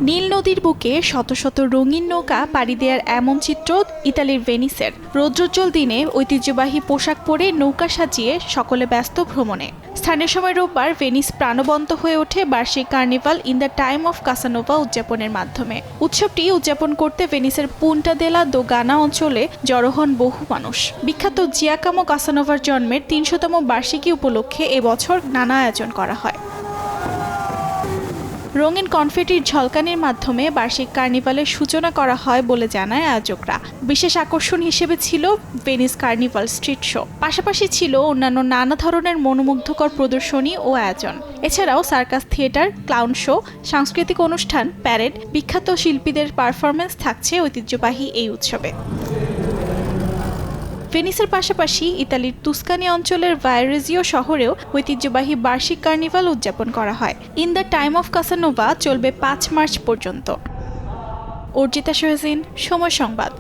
নীল নদীর বুকে শত শত রঙিন নৌকা পাড়ি দেওয়ার এমন চিত্র ইতালির ভেনিসের। রৌদ্রোজ্জ্বল দিনে ঐতিহ্যবাহী পোশাক পরে নৌকা সাজিয়ে সকলে ব্যস্ত ভ্রমণে। স্থানীয় সময় রোববার ভেনিস প্রাণবন্ত হয়ে ওঠে বার্ষিক carnival in the time of Casanova উদযাপনের মাধ্যমে। উৎসবটি উদযাপন করতে ভেনিসের পুন্টা দেলা দো গানা অঞ্চলে জড়ো হন বহু মানুষ। বিখ্যাত জিয়াকামো কাসানোভার জন্মের ৩০০তম বার্ষিকী উপলক্ষে এবছর নানা আয়োজন করা হয়। রঙিন কনফেটির ঝলকানির মাধ্যমে বার্ষিক কার্নিভালের সূচনা করা হয় বলে জানায় আয়োজকরা। বিশেষ আকর্ষণ হিসেবে ছিল ভেনিস কার্নিভাল স্ট্রিট শো, পাশাপাশি ছিল অন্যান্য নানা ধরনের মনোমুগ্ধকর প্রদর্শনী ও আয়োজন। এছাড়াও সার্কাস থিয়েটার, ক্লাউন শো, সাংস্কৃতিক অনুষ্ঠান, প্যারেড, বিখ্যাত শিল্পীদের পারফরমেন্স থাকছে ঐতিহ্যবাহী এই উৎসবে। ভেনিসের পাশাপাশি ইতালির তুস্কানি অঞ্চলের ভায়ারেজিও শহরেও ঐতিহ্যবাহী বার্ষিক কার্নিভাল উদযাপন করা হয়। ইন দ্য টাইম অফ কাসানোভা চলবে ৫ মার্চ পর্যন্ত। অর্জিতা সোহেজিন, সময় সংবাদ।